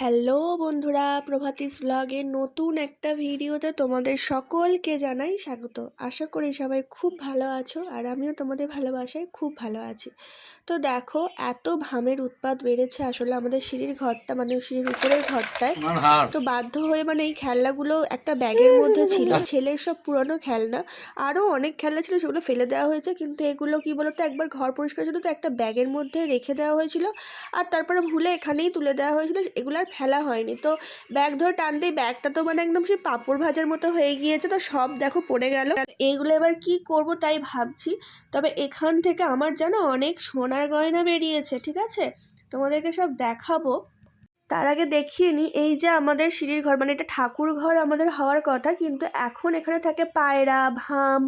Hello বন্ধুরা, প্রভাতিস ব্লগের নতুন একটা ভিডিওতে তোমাদের সকলকে জানাই স্বাগত। আশা করি সবাই খুব ভালো আছো, আর আমিও তোমাদের ভালোবাসায় খুব ভালো আছি। তো দেখো, এত ঘামের উৎপাত বেড়েছে আসলে আমাদের সিঁড়ির ঘরটা, মানে সিঁড়ির উপরের ঘরটায়। তো বাধ্য হয়ে মানে এই খেলনাগুলো একটা ব্যাগের মধ্যে ছিল, ছেলের সব পুরনো খেলনা, আরও অনেক খেলনা ছিল, সেগুলো ফেলে দেওয়া হয়েছে। কিন্তু এগুলো কি বলতো, একবার ঘর পরিষ্কার জন্য তো একটা ব্যাগের মধ্যে রেখে দেওয়া হয়েছিল, আর তারপরে ভুলে এখানেই তুলে দেওয়া হয়েছিল, এগুলো আর ফেলা হয়নি। তো ব্যাগ ধরে টানতেই ব্যাগটা তো মানে একদম সেই পাঁপড় ভাজার মতো হয়ে গিয়েছে, তো সব দেখো পড়ে গেল। এইগুলো এবার কি করব তাই ভাবছি। তবে এখান থেকে আমার জানো অনেক সোনার গয়না বেরিয়েছে, ঠিক আছে, তোমাদেরকে সব দেখাবো। তার আগে দেখিয়ে নিই, এই যে আমাদের সিঁড়ির ঘর, মানে এটা ঠাকুর ঘর আমাদের হওয়ার কথা, কিন্তু এখন এখানে থাকে পায়রা, ভাম,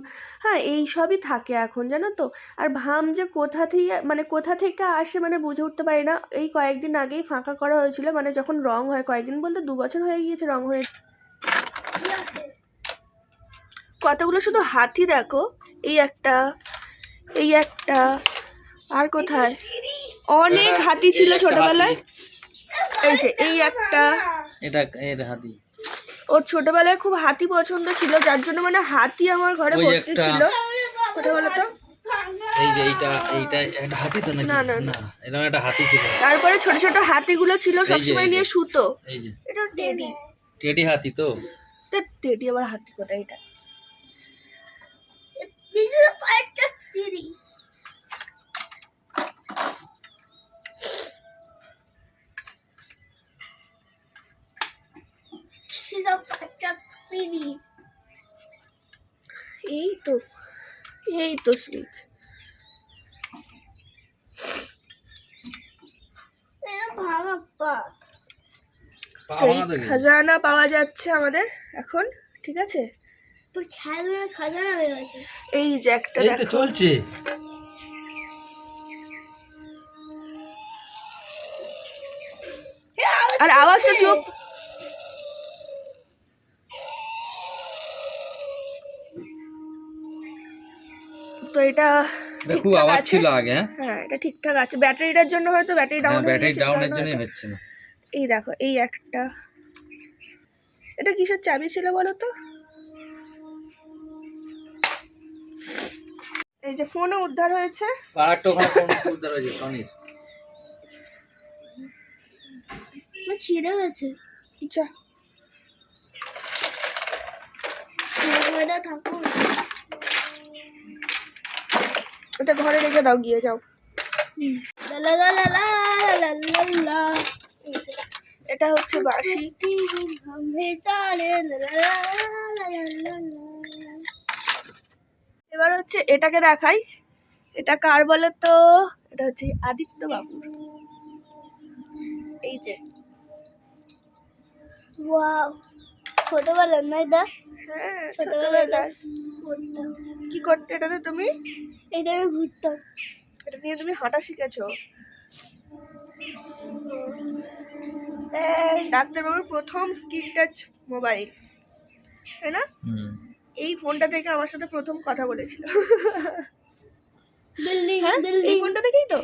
হ্যাঁ এই সবই থাকে এখন, জানো তো। আর ভাম যে কোথা থেকে আসে মানে বুঝে উঠতে পারি না। এই কয়েকদিন আগেই ফাঁকা করা হয়েছিল, মানে যখন রং হয়, কয়েকদিন বলতে 2 বছর হয়ে গিয়েছে রং হয়ে। কতগুলো শুধু হাতি দেখো, এই একটা, এই একটা, আর কোথায় অনেক হাতি ছিল ছোটবেলায়। এই যে এই একটা, এটা এর হাতি। ওর ছোটবেলায় খুব হাতি পছন্দ ছিল, যার জন্য মানে হাতি আমার ঘরে ভর্তি ছিল। কোথায় বলো তো? এই যে এইটা একটা হাতি তো নাকি? না না না, এরকম একটা হাতি ছিল। তারপরে ছোট ছোট হাতিগুলো ছিল, সবসময় নিয়ে শুতো। এই যে এটা টেডি। টেডি হাতি তো? টেডি আবার হাতি কোথায়? এটা This is a fire truck city. This is a fire truck city. এই তো, এই তো সুইচ। ভাঙা পা। খাজানা পাওয়া যাচ্ছে আমাদের এখন, ঠিক আছে। তো খাজানা হয়ে গেছে। এই যে একটা এই তো চলছে। আর আওয়াজটা চুপ। তো এটা খুব আওয়াজ ছিল আগে। হ্যাঁ এটা ঠিকঠাক আছে, ব্যাটারিটার জন্য হয়তো ব্যাটারি ডাউন ডাউনের জন্যই হচ্ছে না। এই দেখো এই একটা, এটা কিসের চাবি ছিল বলো তো? এই যে ফোনও উদ্ধার হয়েছে। আরেকটা ওখানে ফোন উদ্ধার হয়েছে সনির। ছিঁড়ে গেছে। আচ্ছা থাকো, ওটা ঘরে রেখে দাও, গিয়ে যাও। এটা হচ্ছে বাঁশি। এবার হচ্ছে এটাকে দেখাই, এটা কার বলে তো? এটা হচ্ছে আদিত্য বাবুর। এই যে ওয়াও, ছোটবেলার না এটা? হ্যাঁ ছোটবেলায়। কি করতে এটাতে তুমি? এটা আমি ঘুরতাম, এটা নিয়ে তুমি হাঁটা শিখেছো? ডাক্তারবাবুর প্রথম স্ক্রিন টাচ মোবাইল, তাই না? এই ফোনটা থেকে আমার সাথে প্রথম কথা বলেছিল। হ্যাঁ এই ফোনটা থেকেই তো।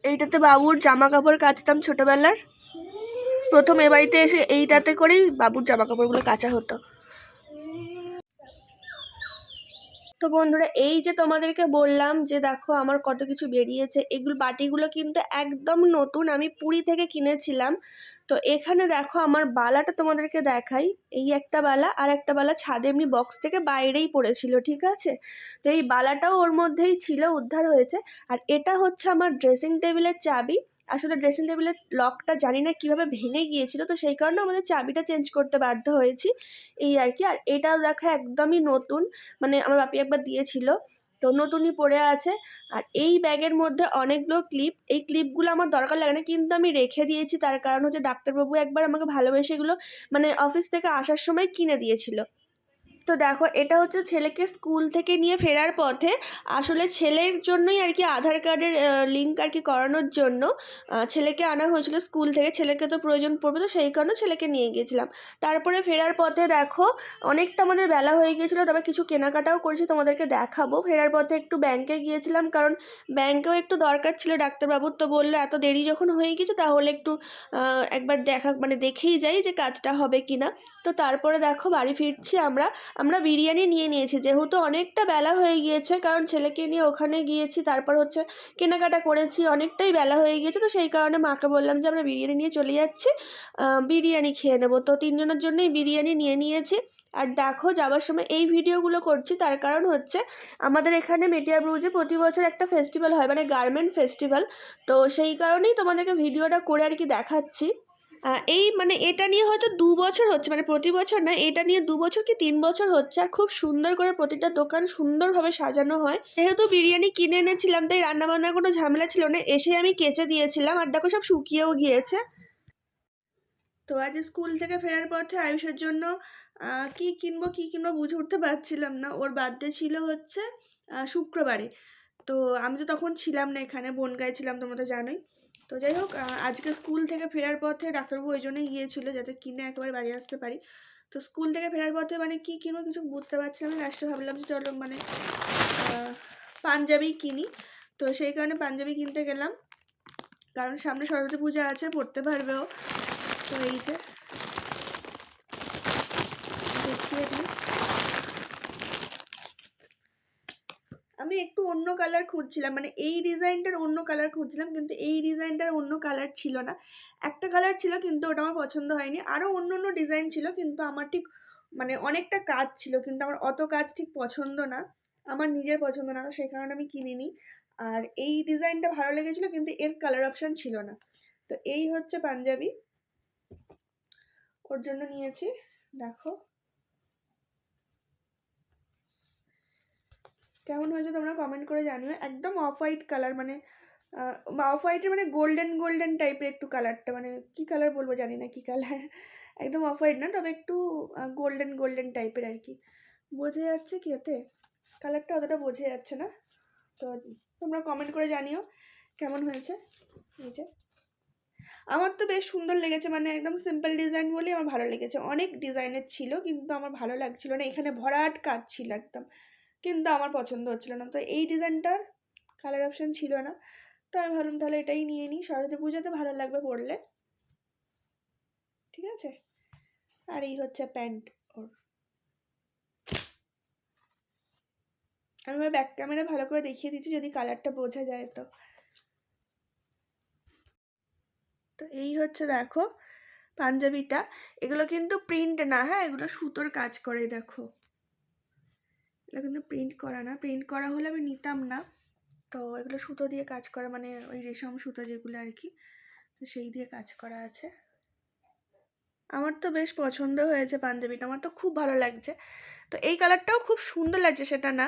এইটাতে বাবুর জামা কাপড় কাচতাম ছোটবেলার, প্রথম এ বাড়িতে এসে এইটাতে করেই বাবুর জামা কাপড়গুলো কাচা হতো। তো বন্ধুরা, এই যে তোমাদেরকে বললাম যে দেখো আমার কত কিছু বেরিয়েছে, এগুলো বাটিগুলো কিন্তু একদম নতুন, আমি পুরী থেকে কিনেছিলাম। তো এখানে দেখো আমার বালাটা তোমাদেরকে দেখাই, এই একটা বালা, আর একটা বালা ছাদে এমনি বক্স থেকে বাইরেই পড়েছিল, ঠিক আছে। তো এই বালাটাও ওর মধ্যেই ছিল, উদ্ধার হয়েছে। আর এটা হচ্ছে আমার ড্রেসিং টেবিলের চাবি। আসলে ড্রেসিং টেবিলের লকটা জানি না কীভাবে ভেঙে গিয়েছিল, তো সেই কারণে আমাদের চাবিটা চেঞ্জ করতে বাধ্য হয়েছি, এই আর কি। আর এটাও দেখা একদমই নতুন, মানে আমার বাপি একবার দিয়েছিল, তো নতুনই পড়ে আছে। আর এই ব্যাগের মধ্যে অনেকগুলো ক্লিপ, এই ক্লিপগুলো আমার দরকার লাগে না, কিন্তু আমি রেখে দিয়েছি, তার কারণ হচ্ছে ডাক্তারবাবু একবার আমাকে ভালোবেসে এগুলো মানে অফিস থেকে আসার সময় কিনে দিয়েছিল। তো দেখো এটা হচ্ছে ছেলেকে স্কুল থেকে নিয়ে ফেরার পথে, আসলে ছেলের জন্যই আর কি আধার কার্ডের লিঙ্ক আর কি করানোর জন্য ছেলেকে আনা হয়েছিল স্কুল থেকে। ছেলেকে তো প্রয়োজন পড়বে, তো সেই কারণে ছেলেকে নিয়ে গিয়েছিলাম। তারপরে ফেরার পথে দেখো অনেকটা আমাদের বেলা হয়ে গিয়েছিলো, তবে কিছু কেনাকাটাও করেছি, তোমাদেরকে দেখাবো। ফেরার পথে একটু ব্যাংকে গিয়েছিলাম, কারণ ব্যাংকেও একটু দরকার ছিল ডাক্তারবাবুর। তো বললো এত দেরি যখন হয়ে গেছে তাহলে একটু একবার দেখেই যাই যে কাজটা হবে কি না। তো তারপরে দেখো বাড়ি ফিরছি আমরা বিরিয়ানি নিয়ে নিয়েছি, যেহেতু অনেকটা বেলা হয়ে গিয়েছে, কারণ ছেলেকে নিয়ে ওখানে গিয়েছি, তারপর হচ্ছে কেনাকাটা করেছি, অনেকটাই বেলা হয়ে গিয়েছে। তো সেই কারণে মাকে বললাম যে আমরা বিরিয়ানি নিয়ে চলে যাচ্ছি, বিরিয়ানি খেয়ে নেবো। তো 3 জনের জন্যই বিরিয়ানি নিয়ে নিয়েছি। আর দেখো যাওয়ার সময় এই ভিডিওগুলো করছি তার কারণ হচ্ছে আমাদের এখানে মেটিয়াবুরুজে প্রতি বছর একটা ফেস্টিভ্যাল হয়, মানে গার্মেন্ট ফেস্টিভ্যাল। তো সেই কারণেই তোমাদেরকে ভিডিওটা করে আর কি দেখাচ্ছি। এই মানে এটা নিয়ে হয়তো 2 বছর হচ্ছে, মানে প্রতি বছর না, এটা নিয়ে 2 বছর কি 3 বছর হচ্ছে। আর খুব সুন্দর করে প্রতিটা দোকান সুন্দরভাবে সাজানো হয়। যেহেতু বিরিয়ানি কিনে এনেছিলাম তাই রান্নাবান্নার কোনো ঝামেলা ছিল না, এসে আমি কেচে দিয়েছিলাম। আর দেখো সব শুকিয়েও গিয়েছে। তো আজ স্কুল থেকে ফেরার পথে আয়ুষের জন্য কি কিনবো বুঝে উঠতে পারছিলাম না। ওর বার্থডে ছিল হচ্ছে শুক্রবারে। তো আমি তো তখন ছিলাম না এখানে, বনগাঁয় ছিলাম, তোমরা তো জানোই। তো যাই হোক, আজকে স্কুল থেকে ফেরার পথে ডাক্তারবাবু ওই জন্যই গিয়েছিল যাতে কিনে একেবারে বাড়ি আসতে পারি। তো স্কুল থেকে ফেরার পথে মানে কি কিনবো কিছু বুঝতে পারছিলাম না। লাস্টে ভাবলাম যে চলো মানে পাঞ্জাবি কিনি। তো সেই কারণে পাঞ্জাবি কিনতে গেলাম, কারণ সামনে সরস্বতী পূজা আছে, পড়তে পারবেও। তো এই যে দেখিয়ে দিই, আমি একটু অন্য কালার খুঁজছিলাম, মানে এই ডিজাইনটার অন্য কালার খুঁজছিলাম, কিন্তু এই ডিজাইনটার অন্য কালার ছিল না। একটা কালার ছিল কিন্তু ওটা আমার পছন্দ হয়নি। আরও অন্য অন্য ডিজাইন ছিল, কিন্তু আমার ঠিক মানে অনেকটা কাজ ছিল, কিন্তু আমার অত কাজ ঠিক পছন্দ না, আমার নিজের পছন্দ না, সেই কারণে আমি কিনিনি। আর এই ডিজাইনটা ভালো লেগেছিলো, কিন্তু এর কালার অপশান ছিল না। তো এই হচ্ছে পাঞ্জাবি, ওর জন্য নিয়েছি। দেখো কেমন হয়েছে তোমরা কমেন্ট করে জানিও। একদম অফ হোয়াইট কালার, মানে অফ হোয়াইটের মানে গোল্ডেন টাইপের একটু কালারটা, মানে কি কালার বলবো জানি না কি কালার, একদম অফ হোয়াইট না, তবে একটু গোল্ডেন টাইপের আর কি। বোঝা যাচ্ছে কি ওতে, কালারটা অতটা বোঝা যাচ্ছে না। তো তোমরা কমেন্ট করে জানিও কেমন হয়েছে। এই যে আমার তো বেশ সুন্দর লেগেছে, মানে একদম সিম্পল ডিজাইন বলেই আমার ভালো লেগেছে। অনেক ডিজাইনের ছিল কিন্তু আমার ভালো লাগছিল না, এখানে ভরাট কাজ ছিল একদম, কিন্তু আমার পছন্দ হচ্ছিল না। তো এই ডিজাইনটার কালার অপশান ছিল না, তো আমি ভাবলাম তাহলে এটাই নিয়ে নিই, সরস্বতী পুজোতে ভালো লাগবে পরলে। ঠিক আছে, আর এই হচ্ছে প্যান্ট ওর। আমি আমার ব্যাক ক্যামেরা ভালো করে দেখিয়ে দিচ্ছি যদি কালারটা বোঝা যায়। তো তো এই হচ্ছে দেখো পাঞ্জাবিটা, এগুলো কিন্তু প্রিন্ট না, হ্যাঁ এগুলো সুতোর কাজ করে। দেখো এগুলো কিন্তু প্রিন্ট করা না, প্রিন্ট করা হলে আমি নিতাম না। তো এগুলো সুতো দিয়ে কাজ করা, মানে ওই রেশম সুতো যেগুলো আর কি, তো সেই দিয়ে কাজ করা আছে। আমার তো বেশ পছন্দ হয়েছে পাঞ্জাবিটা, আমার তো খুব ভালো লাগছে। তো এই কালারটাও খুব সুন্দর লাগছে, সেটা না,